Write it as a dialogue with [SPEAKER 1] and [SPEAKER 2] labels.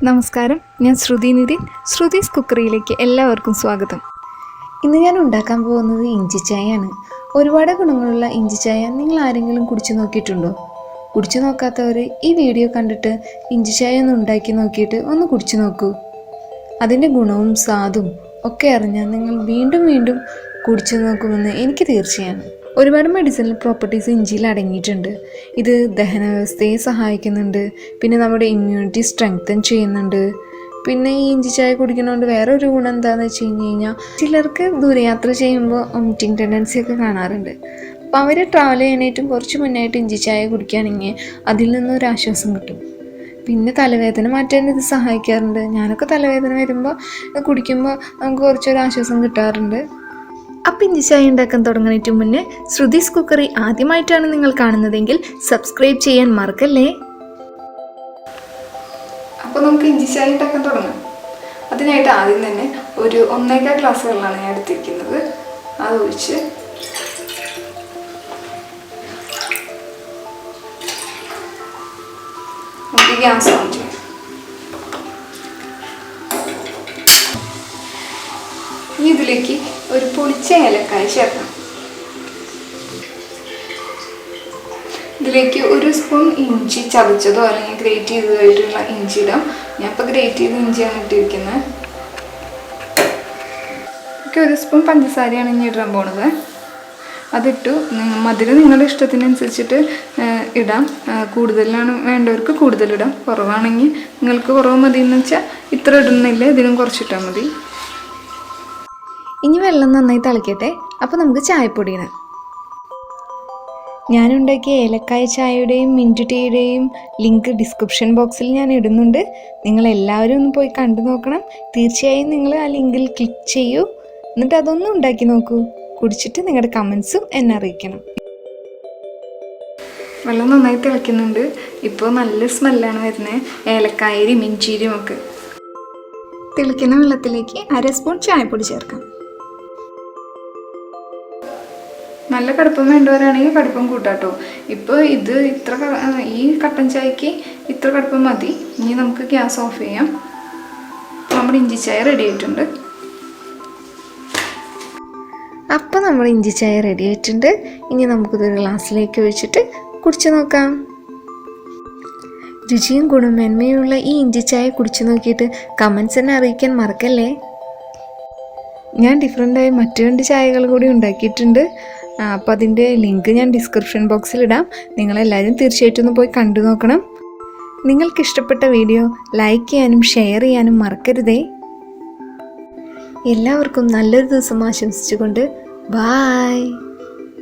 [SPEAKER 1] നമസ്കാരം, ഞാൻ ശ്രുതി നിതിൻ. ശ്രുതീസ് കുക്കറിയിലേക്ക് എല്ലാവർക്കും സ്വാഗതം.
[SPEAKER 2] ഇന്ന് ഞാൻ ഉണ്ടാക്കാൻ പോകുന്നത് ഇഞ്ചി ചായയാണ്. ഒരുപാട് ഗുണങ്ങളുള്ള ഇഞ്ചി ചായ നിങ്ങൾ ആരെങ്കിലും കുടിച്ചു നോക്കിയിട്ടുണ്ടോ? കുടിച്ചു നോക്കാത്തവർ ഈ വീഡിയോ കണ്ടിട്ട് ഇഞ്ചി ചായ ഒന്ന് ഉണ്ടാക്കി നോക്കിയിട്ട് ഒന്ന് കുടിച്ചു നോക്കൂ. അതിൻ്റെ ഗുണവും സ്വാദും ഒക്കെ അറിഞ്ഞാൽ നിങ്ങൾ വീണ്ടും വീണ്ടും കുടിച്ചു നോക്കുമെന്ന് എനിക്ക് തീർച്ചയാണ്. ഒരുപാട് മെഡിസിനൽ പ്രോപ്പർട്ടീസ് ഇഞ്ചിയിൽ അടങ്ങിയിട്ടുണ്ട്. ഇത് ദഹന വ്യവസ്ഥയെ സഹായിക്കുന്നുണ്ട്, പിന്നെ നമ്മുടെ ഇമ്മ്യൂണിറ്റി സ്ട്രെങ്തൻ ചെയ്യുന്നുണ്ട്. പിന്നെ ഈ ഇഞ്ചി ചായ കുടിക്കുന്നതുകൊണ്ട് വേറെ ഒരു ഗുണം എന്താണെന്ന് വെച്ച് കഴിഞ്ഞാൽ ചിലർക്ക് ദൂരയാത്ര ചെയ്യുമ്പോൾ വോമിറ്റിംഗ് ടെൻഡൻസി ഒക്കെ കാണാറുണ്ട്. അപ്പോൾ അവർ ട്രാവൽ ചെയ്യാനായിട്ടും കുറച്ച് മുന്നായിട്ട് ഇഞ്ചി ചായ കുടിക്കുകയാണെങ്കിൽ അതിൽ നിന്നൊരു ആശ്വാസം കിട്ടും. പിന്നെ തലവേദന മാറ്റാൻ ഇത് സഹായിക്കാറുണ്ട്. ഞാനൊക്കെ തലവേദന വരുമ്പോൾ കുടിക്കുമ്പോൾ നമുക്ക് കുറച്ചൊരു ആശ്വാസം കിട്ടാറുണ്ട്.
[SPEAKER 1] അപ്പം ഇഞ്ചി ചായ ഉണ്ടാക്കാൻ തുടങ്ങുന്നതിന് മുന്നേ ശ്രുതീസ് കുക്കറി ആദ്യമായിട്ടാണ് നിങ്ങൾ കാണുന്നതെങ്കിൽ സബ്സ്ക്രൈബ് ചെയ്യാൻ മറക്കല്ലേ.
[SPEAKER 3] അപ്പോൾ നമുക്ക് ഇഞ്ചി ചായ ഉണ്ടാക്കാൻ തുടങ്ങാം. അതിനായിട്ട് ആദ്യം തന്നെ ഒരു 1.25 ഗ്ലാസ് വെള്ളമാണ് ഞാൻ എടുത്തിരിക്കുന്നത്. അത് ഒഴിച്ച് നമുക്ക് ഗ്യാസ് ഓൺ ചെയ്യാം. ഇതിലേക്ക് ഒരു പൊടിച്ച ഏലക്കായ ചേർക്കാം. ഇതിലേക്ക് 1 സ്പൂൺ ഇഞ്ചി ചതച്ചതോ അല്ലെങ്കിൽ ഗ്രേറ്റ് ചെയ്തതായിട്ടുള്ള ഇഞ്ചി ഇടാം. ഞാൻ ഇപ്പോൾ ഗ്രേറ്റ് ചെയ്ത ഇഞ്ചിയാണ് ഇട്ടിരിക്കുന്നത്. 1 സ്പൂൺ പഞ്ചസാരയാണ് ഇനി ഇടാൻ പോണത്. അതിട്ടു. മധുരം നിങ്ങളുടെ ഇഷ്ടത്തിനനുസരിച്ചിട്ട് ഇടാം. കൂടുതലാണ് വേണ്ടവർക്ക് കൂടുതലിടാം, കുറവാണെങ്കിൽ നിങ്ങൾക്ക് കുറവ് മതി എന്ന് വെച്ചാൽ ഇത്ര ഇടുന്നില്ല, ഇതിനും കുറച്ചിട്ടാൽ മതി.
[SPEAKER 2] ഇനി വെള്ളം നന്നായി തിളയ്ക്കട്ടെ. അപ്പോൾ നമുക്ക് ചായപ്പൊടി ഇടാം. ഞാനുണ്ടാക്കിയ ഏലക്കായ ചായയുടെയും മിൻറ്റ് ടീയുടെയും ലിങ്ക് ഡിസ്ക്രിപ്ഷൻ ബോക്സിൽ ഞാൻ ഇടുന്നുണ്ട്. നിങ്ങളെല്ലാവരും ഒന്ന് പോയി കണ്ടു നോക്കണം. തീർച്ചയായും നിങ്ങൾ ആ ലിങ്കിൽ ക്ലിക്ക് ചെയ്യൂ. എന്നിട്ട് അതൊന്നും ഉണ്ടാക്കി നോക്കൂ. കുടിച്ചിട്ട് നിങ്ങളുടെ കമൻസും എന്നെ അറിയിക്കണം.
[SPEAKER 3] വെള്ളം നന്നായി തിളയ്ക്കുന്നുണ്ട്. ഇപ്പോൾ നല്ല സ്മെല്ലാണ് വരുന്നത്, ഏലക്കായയും ഇഞ്ചിയും ഒക്കെ.
[SPEAKER 1] തിളയ്ക്കുന്ന വെള്ളത്തിലേക്ക് 1/2 സ്പൂൺ ചായപ്പൊടി ചേർക്കാം.
[SPEAKER 3] നല്ല കടുപ്പം വേണ്ടവരാണെങ്കിൽ കടുപ്പം കൂട്ടാട്ടോ. ഇപ്പോൾ ഈ കട്ടൻ ചായക്ക് ഇത്ര കടുപ്പം മതി. ഇനി നമുക്ക് ഗ്യാസ് ഓഫ് ചെയ്യാം. നമ്മുടെ ഇഞ്ചി ചായ റെഡി ആയിട്ടുണ്ട്.
[SPEAKER 2] അപ്പോൾ നമ്മുടെ ഇഞ്ചി ചായ റെഡി ആയിട്ടുണ്ട്. ഇനി നമുക്കിതൊരു ഗ്ലാസ്സിലേക്ക് ഒഴിച്ചിട്ട് കുടിച്ചു നോക്കാം. രുചിയും ഗുണമേന്മയുള്ള ഈ ഇഞ്ചി ചായ കുടിച്ചു നോക്കിയിട്ട് കമൻസ് എന്നെ അറിയിക്കാൻ മറക്കല്ലേ. ഞാൻ ഡിഫറെൻ്റായി മറ്റു 2 ചായകൾ കൂടി ഉണ്ടാക്കിയിട്ടുണ്ട്. അപ്പോൾ അതിൻ്റെ ലിങ്ക് ഞാൻ ഡിസ്ക്രിപ്ഷൻ ബോക്സിൽ ഇടാം. നിങ്ങളെല്ലാവരും തീർച്ചയായിട്ടും ഒന്ന് പോയി കണ്ടു നോക്കണം. നിങ്ങൾക്കിഷ്ടപ്പെട്ട വീഡിയോ ലൈക്ക് ചെയ്യാനും ഷെയർ ചെയ്യാനും മറക്കരുതേ. എല്ലാവർക്കും നല്ലൊരു ദിവസം ആശംസിച്ചുകൊണ്ട് ബൈ.